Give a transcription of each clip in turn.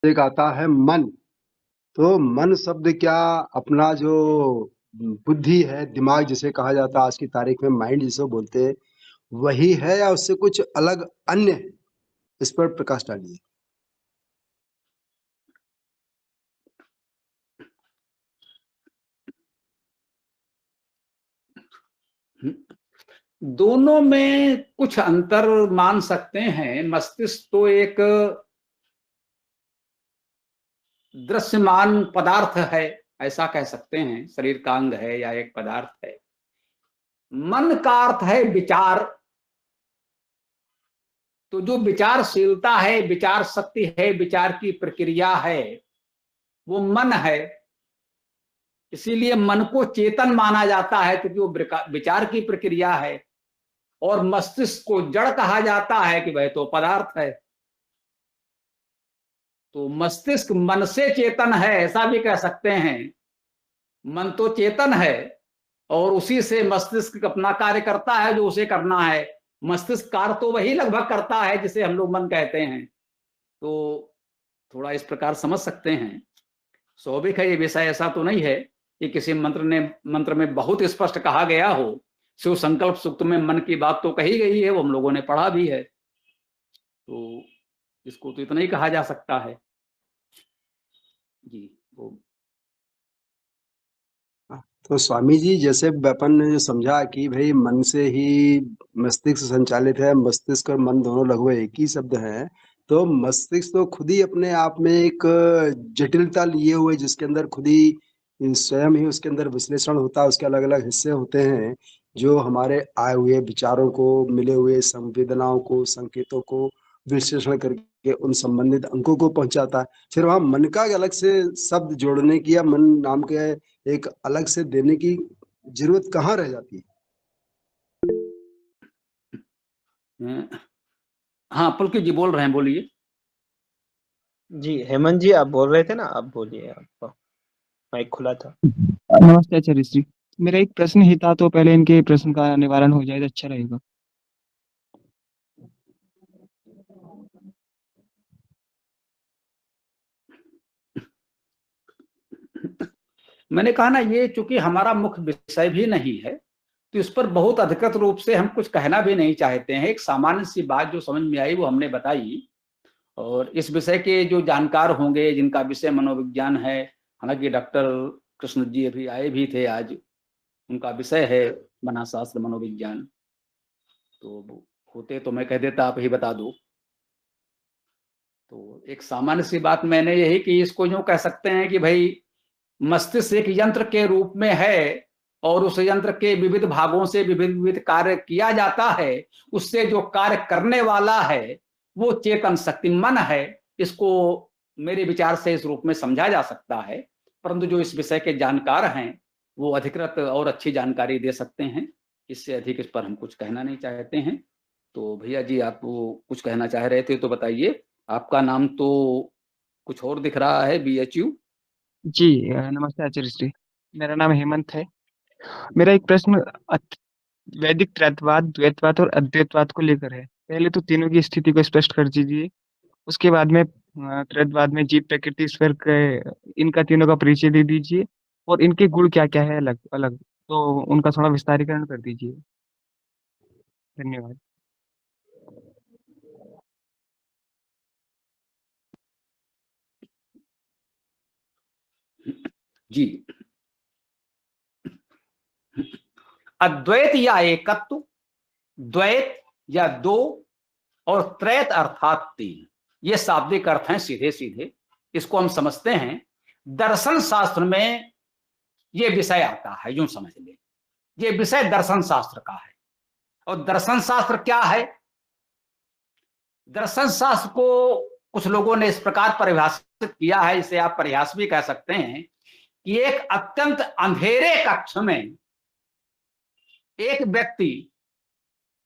एक आता है मन। तो मन शब्द क्या अपना जो बुद्धि है, दिमाग जिसे कहा जाता है आज की तारीख में, माइंड जिसे बोलते हैं, वही है या उससे कुछ अलग अन्य है? इस पर प्रकाश डालिए। दोनों में कुछ अंतर मान सकते हैं। मस्तिष्क तो एक दृश्यमान पदार्थ है, ऐसा कह सकते हैं, शरीर का अंग है या एक पदार्थ है। मन का अर्थ है विचार। तो जो विचारशीलता है, विचार शक्ति है, विचार की प्रक्रिया है, वो मन है। इसीलिए मन को चेतन माना जाता है, क्योंकि वो विचार की प्रक्रिया है। और मस्तिष्क को जड़ कहा जाता है कि वह तो पदार्थ है। तो मस्तिष्क मन से चेतन है, ऐसा भी कह सकते हैं। मन तो चेतन है और उसी से मस्तिष्क अपना कार्य करता है जो उसे करना है। मस्तिष्क कार्य तो वही लगभग करता है जिसे हम लोग मन कहते हैं। तो थोड़ा इस प्रकार समझ सकते हैं। स्वाभाविक है, ये विषय ऐसा तो नहीं है कि किसी मंत्र में बहुत स्पष्ट कहा गया हो। शिव संकल्प सूक्त में मन की बात तो कही गई है, वो हम लोगों ने पढ़ा भी है। तो इसको तो इतना ही कहा जा सकता है जी। तो स्वामी जी, जैसे अपन ने जो समझा कि भाई मन से ही मस्तिष्क संचालित है, मस्तिष्क और मन दोनों लगभग एक ही शब्द है। तो मस्तिष्क तो खुद ही अपने आप में एक जटिलता लिए हुए, जिसके अंदर खुद ही स्वयं ही उसके अंदर विश्लेषण होता है, उसके अलग अलग हिस्से होते हैं जो हमारे आए हुए विचारों को, मिले हुए संवेदनाओं को, संकेतों को विश्लेषण करके उन संबंधित अंकों को पहुंचाता है। फिर वहां मन का अलग से शब्द जोड़ने की या मन नाम के एक अलग से देने की जरूरत कहाँ रह जाती है? हाँ, पुलकित जी बोल रहे हैं, बोलिए। जी हेमंत जी, आप बोल रहे थे ना, आप बोलिए, आपका माइक खुला था। नमस्ते आचार्य श्री। मेरा एक प्रश्न ही था, तो पहले इनके प्रश्न का निवारण हो जाए तो अच्छा रहेगा। मैंने कहा ना, ये चूंकि हमारा मुख्य विषय भी नहीं है, तो इस पर बहुत अधिकृत रूप से हम कुछ कहना भी नहीं चाहते हैं। एक सामान्य सी बात जो समझ में आई वो हमने बताई। और इस विषय के जो जानकार होंगे, जिनका विषय मनोविज्ञान है, हालांकि डॉक्टर कृष्ण जी अभी आए भी थे आज, उनका विषय है मनाशास्त्र मनोविज्ञान। तो होते तो मैं कह देता, आप ही बता दो। तो एक सामान्य सी बात मैंने यही कि इसको यूं कह सकते हैं कि भाई मस्तिष्क एक यंत्र के रूप में है और उस यंत्र के विविध भागों से विविध विविध कार्य किया जाता है। उससे जो कार्य करने वाला है वो चेतन शक्ति मन है। इसको मेरे विचार से इस रूप में समझा जा सकता है। परंतु जो इस विषय के जानकार हैं वो अधिकृत और अच्छी जानकारी दे सकते हैं। इससे अधिक इस पर हम कुछ कहना नहीं चाहते हैं। तो भैया जी, आप कुछ कहना चाह रहे थे तो बताइए। आपका नाम तो कुछ और दिख रहा है, BHU। जी नमस्ते आचार्य श्री। मेरा नाम हेमंत है। मेरा एक प्रश्न वैदिक त्रैतवाद, द्वैतवाद और अद्वैतवाद को लेकर है। पहले तो तीनों की स्थिति को स्पष्ट कर दीजिए। उसके बाद में त्रैतवाद में जीव, प्रकृति, ईश्वर के, इनका तीनों का परिचय दे दीजिए। और इनके गुण क्या क्या है अलग अलग, तो उनका थोड़ा विस्तारीकरण कर दीजिए। धन्यवाद। जी, अद्वैत या एकत्व, द्वैत या दो, और त्रैत अर्थात तीन, ये शाब्दिक अर्थ हैं सीधे सीधे। इसको हम समझते हैं। दर्शन शास्त्र में ये विषय आता है, यूं समझ ले, ये विषय दर्शन शास्त्र का है। और दर्शन शास्त्र क्या है? दर्शन शास्त्र को कुछ लोगों ने इस प्रकार परिभाषित किया है, इसे आप परिहास भी कह सकते हैं, कि एक अत्यंत अंधेरे कक्ष में एक व्यक्ति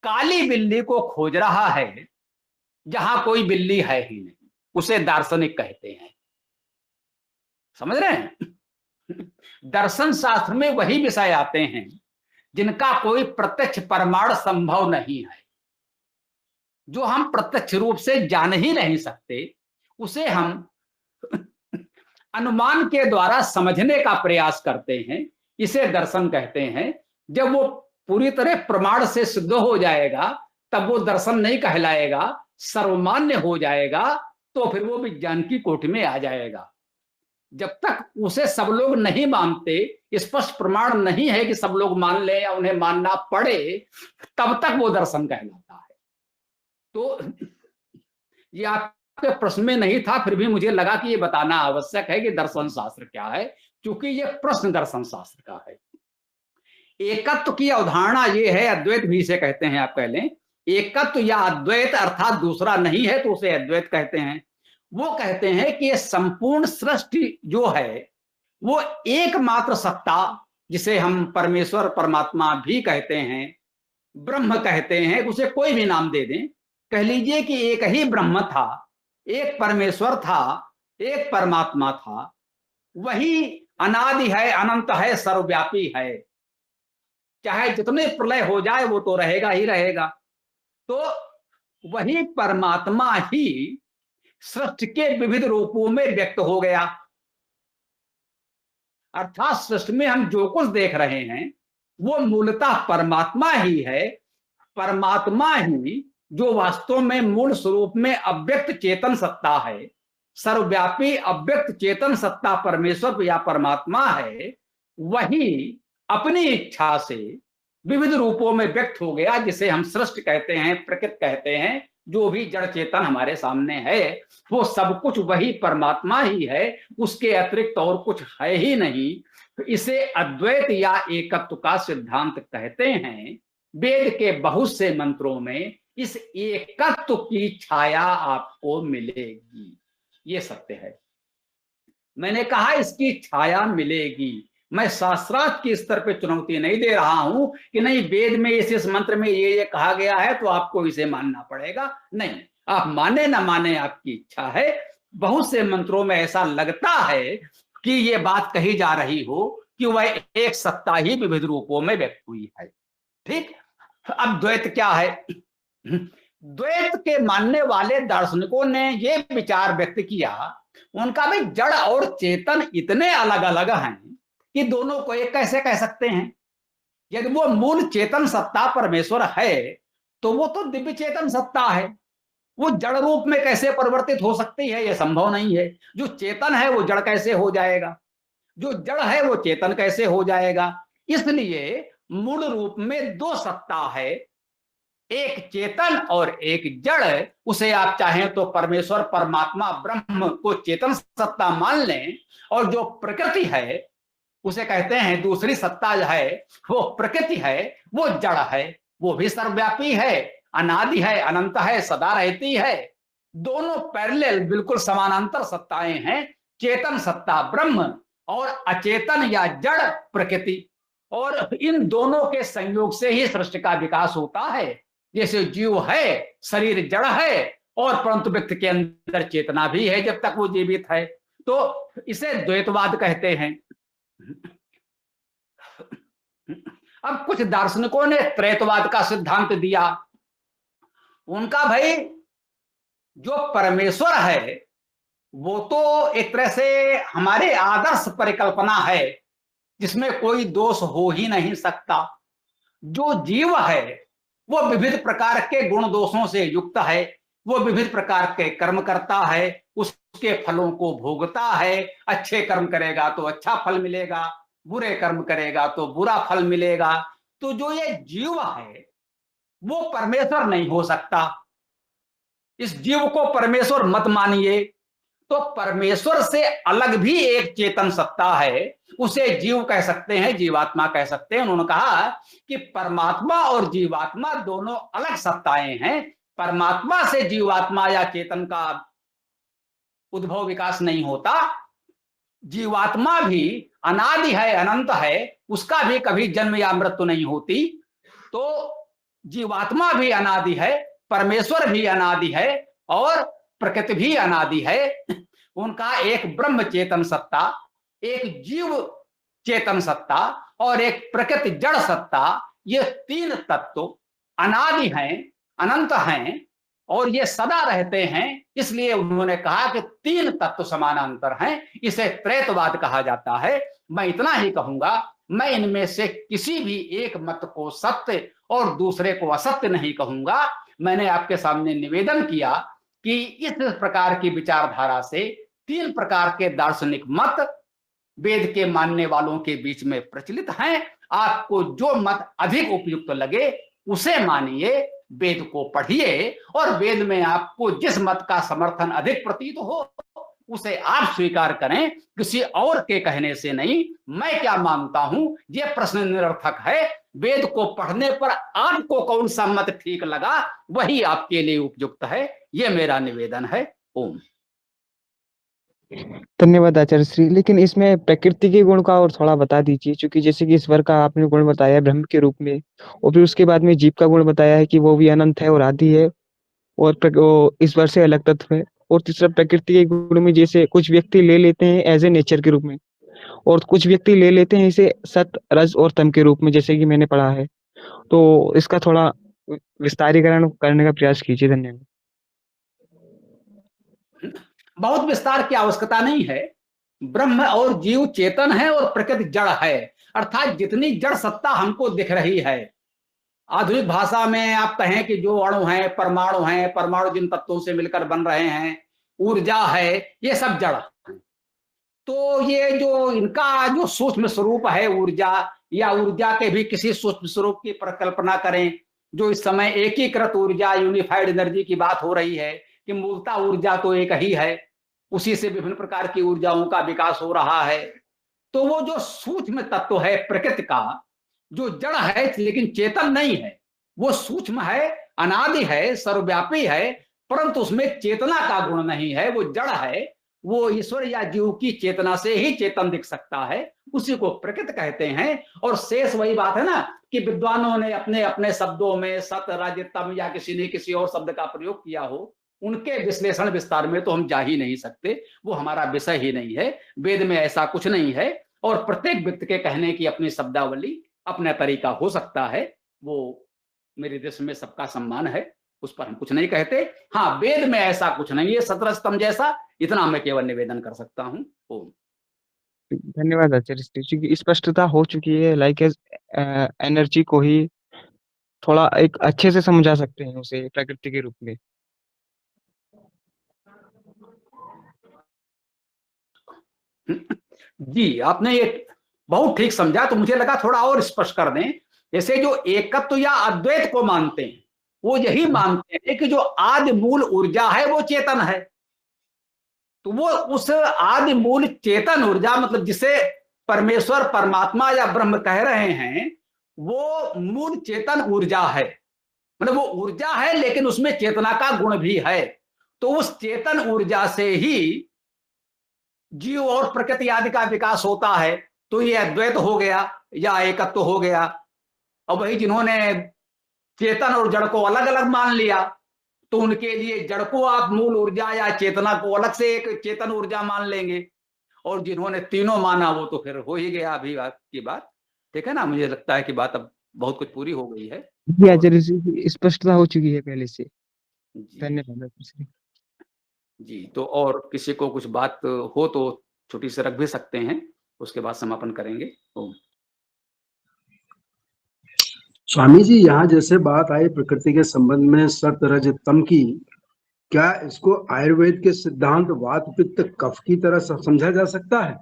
काली बिल्ली को खोज रहा है जहां कोई बिल्ली है ही नहीं, उसे दार्शनिक कहते हैं। समझ रहे हैं? दर्शन शास्त्र में वही विषय आते हैं जिनका कोई प्रत्यक्ष प्रमाण संभव नहीं है। जो हम प्रत्यक्ष रूप से जान ही नहीं सकते, उसे हम अनुमान के द्वारा समझने का प्रयास करते हैं, इसे दर्शन कहते हैं। जब वो पूरी तरह प्रमाण से सिद्ध हो जाएगा तब वो दर्शन नहीं कहलाएगा, सर्वमान्य हो जाएगा, तो फिर वो विज्ञान की कोटि में आ जाएगा। जब तक उसे सब लोग नहीं मानते, स्पष्ट प्रमाण नहीं है कि सब लोग मान ले या उन्हें मानना पड़े, तब तक वो दर्शन कहलाता है। तो ये आपके प्रश्न में नहीं था, फिर भी मुझे लगा कि ये बताना आवश्यक है कि दर्शन शास्त्र क्या है, क्योंकि ये प्रश्न दर्शन शास्त्र का है। एकत्व की अवधारणा ये है, अद्वैत भी इसे कहते हैं, आप कह लें एकत्व या अद्वैत, अर्थात दूसरा नहीं है तो उसे अद्वैत कहते हैं। वो कहते हैं कि ये संपूर्ण सृष्टि जो है वो एकमात्र सत्ता, जिसे हम परमेश्वर परमात्मा भी कहते हैं, ब्रह्म कहते हैं, उसे कोई भी नाम दे दें, कह लीजिए कि एक ही ब्रह्म था, एक परमेश्वर था, एक परमात्मा था, वही अनादि है, अनंत है, सर्वव्यापी है। चाहे जितने प्रलय हो जाए वो तो रहेगा ही रहेगा। तो वही परमात्मा ही सृष्टि के विविध रूपों में व्यक्त हो गया। अर्थात सृष्टि में हम जो कुछ देख रहे हैं वो मूलतः परमात्मा ही है। परमात्मा ही जो वास्तव में मूल स्वरूप में अव्यक्त चेतन सत्ता है, सर्वव्यापी अव्यक्त चेतन सत्ता परमेश्वर या परमात्मा है, वही अपनी इच्छा से विविध रूपों में व्यक्त हो गया, जिसे हम सृष्टि कहते हैं, प्रकृति कहते हैं। जो भी जड़ चेतन हमारे सामने है वो सब कुछ वही परमात्मा ही है, उसके अतिरिक्त और कुछ है ही नहीं। तो इसे अद्वैत या एकत्व का सिद्धांत कहते हैं। वेद के बहुत से मंत्रों में इस एकत्व की छाया आपको मिलेगी, ये सत्य है। मैंने कहा इसकी छाया मिलेगी, मैं शास्त्रार्थ के स्तर पे चुनौती नहीं दे रहा हूं कि नहीं वेद में इस मंत्र में ये कहा गया है तो आपको इसे मानना पड़ेगा। नहीं, आप माने ना माने आपकी इच्छा है। बहुत से मंत्रों में ऐसा लगता है कि ये बात कही जा रही हो कि वह एक सत्ता ही विविध रूपों में व्यक्त हुई है। ठीक, अब द्वैत क्या है? द्वैत के मानने वाले दार्शनिकों ने ये विचार व्यक्त किया, उनका भी जड़ और चेतन इतने अलग अलग हैं कि दोनों को एक कैसे कह सकते हैं? यदि वो मूल चेतन सत्ता परमेश्वर है तो वो तो दिव्य चेतन सत्ता है, वो जड़ रूप में कैसे परिवर्तित हो सकती है? यह संभव नहीं है। जो चेतन है वो जड़ कैसे हो जाएगा? जो जड़ है वो चेतन कैसे हो जाएगा? इसलिए मूल रूप में दो सत्ता है, एक चेतन और एक जड़। उसे आप चाहें तो परमेश्वर परमात्मा ब्रह्म को चेतन सत्ता मान लें, और जो प्रकृति है उसे कहते हैं दूसरी सत्ता जो है वो प्रकृति है, वो जड़ है, वो भी सर्वव्यापी है, अनादि है, अनंत है, सदा रहती है। दोनों पैरेलल बिल्कुल समानांतर सत्ताएं हैं, चेतन सत्ता ब्रह्म और अचेतन या जड़ प्रकृति। और इन दोनों के संयोग से ही सृष्टि का विकास होता है। जैसे जीव है, शरीर जड़ है, और परंतु व्यक्ति के अंदर चेतना भी है जब तक वो जीवित है। तो इसे द्वैतवाद कहते हैं। अब कुछ दार्शनिकों ने त्रैतवाद का सिद्धांत दिया। उनका भाई जो परमेश्वर है वो तो एक तरह से हमारे आदर्श परिकल्पना है, जिसमें कोई दोष हो ही नहीं सकता। जो जीव है वो विविध प्रकार के गुण दोषों से युक्त है, वो विविध प्रकार के कर्म करता है, उसके फलों को भोगता है। अच्छे कर्म करेगा तो अच्छा फल मिलेगा, बुरे कर्म करेगा तो बुरा फल मिलेगा। तो जो ये जीव है वो परमेश्वर नहीं हो सकता। इस जीव को परमेश्वर मत मानिए। तो परमेश्वर से अलग भी एक चेतन सत्ता है, उसे जीव कह सकते हैं, जीवात्मा कह सकते हैं। उन्होंने कहा कि परमात्मा और जीवात्मा दोनों अलग सत्ताएं हैं। परमात्मा से जीवात्मा या चेतन का उद्भव विकास नहीं होता। जीवात्मा भी अनादि है, अनंत है, उसका भी कभी जन्म या मृत्यु नहीं होती। तो जीवात्मा भी अनादि है, परमेश्वर भी अनादि है, और प्रकृति भी अनादि है। उनका एक ब्रह्म चेतन सत्ता, एक जीव चेतन सत्ता और एक प्रकृति जड़ सत्ता, ये तीन तत्व अनादि हैं, अनंत हैं, और ये सदा रहते हैं, इसलिए उन्होंने कहा कि तीन तत्व समानांतर हैं, इसे त्रैतवाद कहा जाता है। मैं इतना ही कहूंगा, मैं इनमें से किसी भी एक मत को सत्य और दूसरे को असत्य नहीं कहूंगा। मैंने आपके सामने निवेदन किया कि इस प्रकार की विचारधारा से तीन प्रकार के दार्शनिक मत वेद के मानने वालों के बीच में प्रचलित हैं। आपको जो मत अधिक उपयुक्त लगे उसे मानिए, वेद को पढ़िए, और वेद में आपको जिस मत का समर्थन अधिक प्रतीत हो उसे आप स्वीकार करें, किसी और के कहने से नहीं। मैं क्या मानता हूं यह प्रश्न निरर्थक है। वेद को पढ़ने पर आपको कौन सा मत ठीक लगा वही आपके लिए उपयुक्त है। यह मेरा निवेदन है। ओम। धन्यवाद आचार्य श्री। लेकिन इसमें प्रकृति के गुण का और थोड़ा बता दीजिए, क्योंकि जैसे कि ईश्वर का आपने गुण बताया है ब्रह्म के रूप में, और फिर उसके बाद में जीव का गुण बताया है कि वो भी अनंत है और आदि है, और वो ईश्वर से अलग तत्व है। और तीसरा प्रकृति के गुण में जैसे कुछ व्यक्ति ले लेते हैं एज ए नेचर के रूप में, और कुछ व्यक्ति ले लेते हैं इसे सत रज और तम के रूप में, जैसे कि मैंने पढ़ा है। तो इसका थोड़ा विस्तारीकरण करने का प्रयास कीजिए। धन्यवाद। बहुत विस्तार की आवश्यकता नहीं है। ब्रह्म और जीव चेतन है और प्रकृति जड़ है, अर्थात जितनी जड़ सत्ता हमको दिख रही है, आधुनिक भाषा में आप कहें कि जो अणु हैं, परमाणु जिन तत्वों से मिलकर बन रहे हैं, ऊर्जा है, ये सब जड़ है। तो ये जो इनका जो सूक्ष्म स्वरूप है ऊर्जा, या ऊर्जा के भी किसी सूक्ष्म स्वरूप की परिकल्पना करें, जो इस समय एकीकृत ऊर्जा यूनिफाइड एनर्जी की बात हो रही है कि मूलतः ऊर्जा तो एक ही है, उसी से विभिन्न प्रकार की ऊर्जाओं का विकास हो रहा है। तो वो जो सूक्ष्म तत्व है प्रकृति का, जो जड़ है लेकिन चेतन नहीं है, वो सूक्ष्म है, अनादि है, सर्वव्यापी है, परंतु उसमें चेतना का गुण नहीं है। वो जड़ है, वो ईश्वर या जीव की चेतना से ही चेतन दिख सकता है, उसी को प्रकृति कहते हैं। और शेष वही बात है ना कि विद्वानों ने अपने अपने शब्दों में सत रज तम या किसी ने किसी और शब्द का प्रयोग किया हो, उनके विश्लेषण विस्तार में तो हम जा ही नहीं सकते, वो हमारा विषय ही नहीं है। वेद में ऐसा कुछ नहीं है, और प्रत्येक व्यक्ति के कहने की अपनी शब्दावली, अपना तरीका हो सकता है। वो मेरे देश में सबका सम्मान है, उस पर हम कुछ नहीं कहते। हाँ, वेद में ऐसा कुछ नहीं है सतरज तम जैसा, इतना मैं केवल निवेदन कर सकता हूँ। ओम। धन्यवाद आचार्य श्री, क्योंकि स्पष्टता हो चुकी है। लाइक एनर्जी को ही थोड़ा एक अच्छे से समझा सकते हैं उसे प्रकृति के रूप में। जी, आपने ये बहुत ठीक समझा, तो मुझे लगा थोड़ा और स्पष्ट कर दें। जैसे जो एकत्व या अद्वैत को मानते हैं, वो यही मानते हैं कि जो आदि मूल ऊर्जा है वो चेतन है। तो वो उस आदि मूल चेतन ऊर्जा, मतलब जिसे परमेश्वर, परमात्मा या ब्रह्म कह रहे हैं, वो मूल चेतन ऊर्जा है। मतलब वो ऊर्जा है लेकिन उसमें चेतना का गुण भी है। तो उस चेतन ऊर्जा से ही जीव और प्रकृति आदि का विकास होता है। तो ये अद्वैत हो गया या एकत्व हो गया। और वही जिन्होंने चेतन और जड़ को अलग अलग मान लिया, तो उनके लिए जड़ को आप मूल ऊर्जा या चेतना को अलग से एक चेतन ऊर्जा मान लेंगे। और जिन्होंने तीनों माना वो तो फिर हो ही गया अभी की बात। ठीक है ना, मुझे लगता है कि बात अब बहुत कुछ पूरी हो गई है। जी आचार्य श्री, स्पष्टता हो चुकी है पहले से। जी धन्यवाद आचार्य श्री। जी, तो और किसी को कुछ बात हो तो छोटी से रख भी सकते हैं, उसके बाद समापन करेंगे। ओम। स्वामी जी, यहाँ जैसे बात आई प्रकृति के संबंध में सत रज तम की, क्या इसको आयुर्वेद के सिद्धांत वात पित्त कफ की तरह समझा जा सकता है?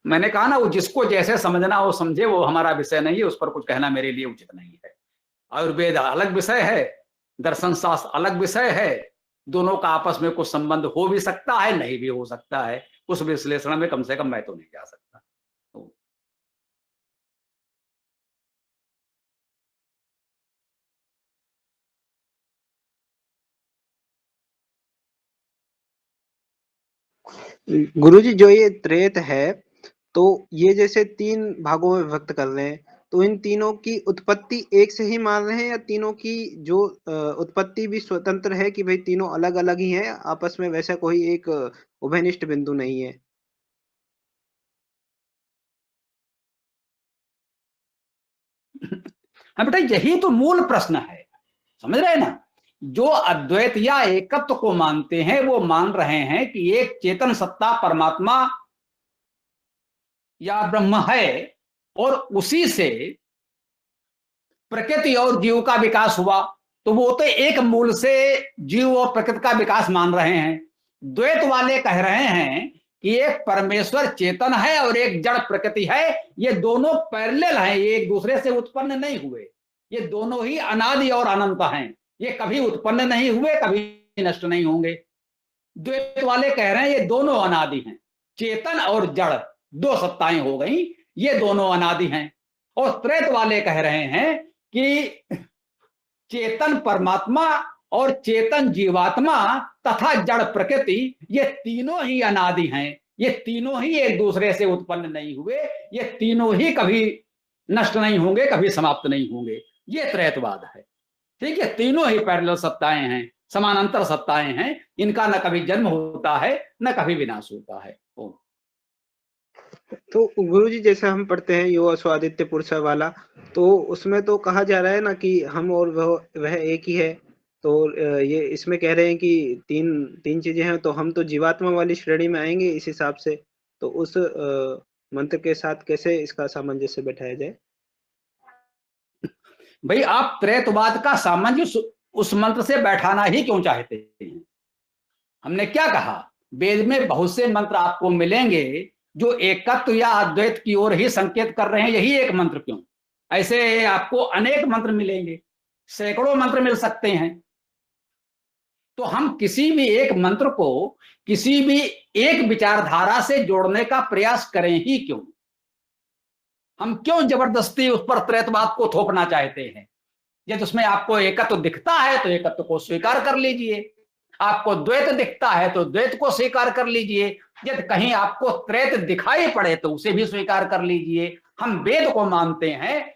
मैंने कहा ना, वो जिसको जैसे समझना हो समझे, वो हमारा विषय नहीं है, उस पर कुछ कहना मेरे लिए उचित नहीं है। आयुर्वेद अलग विषय है, दर्शन शास्त्र अलग विषय है। दोनों का आपस में कुछ संबंध हो भी सकता है, नहीं भी हो सकता है। उस विश्लेषण में कम से कम मैं तो नहीं जा सकता। गुरुजी, जो ये त्रेत है, तो ये जैसे तीन भागों में विभक्त कर रहे हैं, तो इन तीनों की उत्पत्ति एक से ही मान रहे हैं, या तीनों की जो उत्पत्ति भी स्वतंत्र है कि भाई तीनों अलग अलग ही हैं, आपस में वैसा कोई एक उभयनिष्ठ बिंदु नहीं है? हाँ बेटा, यही तो मूल प्रश्न है, समझ रहे हैं ना। जो अद्वैत या एकत्व को मानते हैं वो मान रहे हैं कि एक चेतन सत्ता परमात्मा या ब्रह्म है और उसी से प्रकृति और जीव का विकास हुआ। तो वो तो एक मूल से जीव और प्रकृति का विकास मान रहे हैं। द्वैत वाले कह रहे हैं कि एक परमेश्वर चेतन है और एक जड़ प्रकृति है, ये दोनों पैरेलल हैं, ये एक दूसरे से उत्पन्न नहीं हुए, ये दोनों ही अनादि और अनंत हैं, ये कभी उत्पन्न नहीं हुए, कभी नष्ट नहीं होंगे। द्वैत वाले कह रहे हैं ये दोनों अनादि हैं, चेतन और जड़ दो सत्ताएं हो गई, ये दोनों अनादि हैं। और त्रैत वाले कह रहे हैं कि चेतन परमात्मा और चेतन जीवात्मा तथा जड़ प्रकृति ये तीनों ही अनादि हैं, ये तीनों ही एक दूसरे से उत्पन्न नहीं हुए, ये तीनों ही कभी नष्ट नहीं होंगे, कभी समाप्त नहीं होंगे। ये त्रैतवाद है। ठीक है, तीनों ही पैरेलल सत्ताएं हैं, समानांतर सत्ताएं हैं, इनका न कभी जन्म होता है न कभी विनाश होता है। तो गुरुजी जैसे हम पढ़ते हैं यो स्वादित्य पुरुष वाला, तो उसमें तो कहा जा रहा है ना कि हम और वह एक ही है। तो ये इसमें कह रहे हैं कि तीन चीजें हैं, तो हम तो जीवात्मा वाली श्रेणी में आएंगे इस हिसाब से। तो उस मंत्र के साथ कैसे इसका सामंजस्य बैठाया जाए? भाई आप त्रैतवाद का सामंजस्य उस मंत्र से बैठाना ही क्यों चाहते हैं? हमने क्या कहा, वेद में बहुत से मंत्र आपको मिलेंगे जो एकत्व या अद्वैत की ओर ही संकेत कर रहे हैं, यही एक मंत्र क्यों? ऐसे आपको अनेक मंत्र मिलेंगे, सैकड़ों मंत्र मिल सकते हैं। तो हम किसी भी एक मंत्र को किसी भी एक विचारधारा से जोड़ने का प्रयास करें ही क्यों? हम क्यों जबरदस्ती उस पर त्रैतवाद को थोपना चाहते हैं? यदि उसमें आपको एकत्व दिखता है तो एकत्व को स्वीकार कर लीजिए, आपको द्वैत दिखता है तो द्वैत को स्वीकार कर लीजिए, यदि कहीं आपको त्रैत दिखाई पड़े तो उसे भी स्वीकार कर लीजिए। हम वेद को मानते हैं,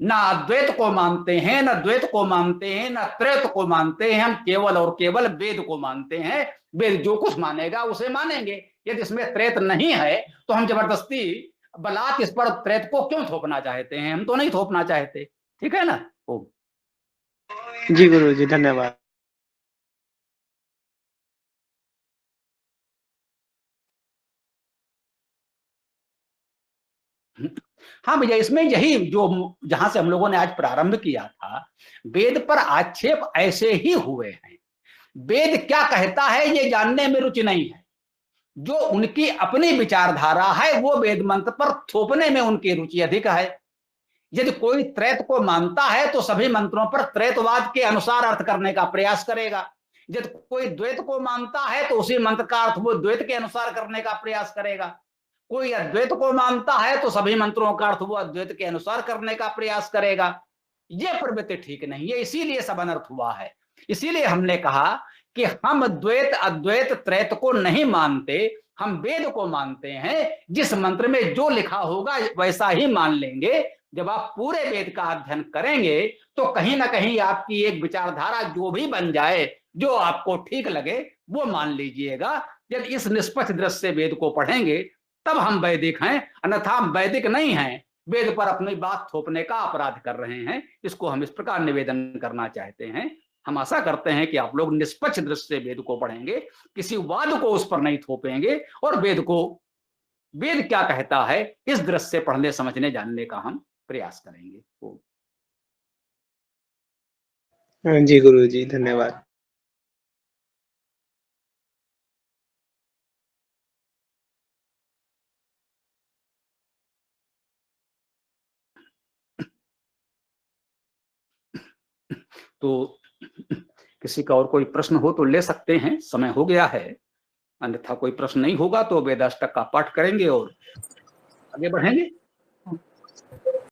ना अद्वैत को मानते हैं, ना द्वैत को मानते हैं, ना त्रैत को मानते हैं, हम केवल और केवल वेद को मानते हैं। वेद जो कुछ मानेगा उसे मानेंगे। यदि इसमें त्रैत नहीं है तो हम जबरदस्ती बलात् इस पर त्रैत को क्यों थोपना चाहते हैं? हम तो नहीं थोपना चाहते। ठीक है ना? जी गुरु जी, धन्यवाद। हाँ भैया, इसमें यही जो जहां से हम लोगों ने आज प्रारंभ किया था, वेद पर आक्षेप ऐसे ही हुए हैं। वेद क्या कहता है ये जानने में रुचि नहीं है, जो उनकी अपनी विचारधारा है वो वेद मंत्र पर थोपने में उनकी रुचि अधिक है। यदि कोई त्रैत को मानता है तो सभी मंत्रों पर त्रैतवाद के अनुसार अर्थ करने का प्रयास करेगा। यदि कोई द्वैत को मानता है तो उसी मंत्र का अर्थ वो द्वैत के अनुसार करने का प्रयास करेगा। कोई अद्वैत को मानता है तो सभी मंत्रों का अर्थ वो अद्वैत के अनुसार करने का प्रयास करेगा। ये प्रवृत्ति ठीक नहीं है, इसीलिए सब अनर्थ हुआ है। इसीलिए हमने कहा कि हम द्वैत अद्वैत त्रैत को नहीं मानते, हम वेद को मानते हैं। जिस मंत्र में जो लिखा होगा वैसा ही मान लेंगे। जब आप पूरे वेद का अध्ययन करेंगे तो कहीं ना कहीं आपकी एक विचारधारा जो भी बन जाए, जो आपको ठीक लगे वो मान लीजिएगा। जब इस निष्पक्ष दृष्टि से वेद को पढ़ेंगे तब हम वैदिक हैं, अन्यथा हम वैदिक नहीं हैं। वेद पर अपनी बात थोपने का अपराध कर रहे हैं। इसको हम इस प्रकार निवेदन करना चाहते हैं। हम आशा करते हैं कि आप लोग निष्पक्ष दृष्टि से वेद को पढ़ेंगे, किसी वाद को उस पर नहीं थोपेंगे और वेद क्या कहता है इस दृष्टि से पढ़ने समझने जानने का हम प्रयास करेंगे। जी गुरु जी, धन्यवाद। तो किसी का और कोई प्रश्न हो तो ले सकते हैं, समय हो गया है। अन्यथा कोई प्रश्न नहीं होगा तो वेदाष्टक का पाठ करेंगे और आगे बढ़ेंगे।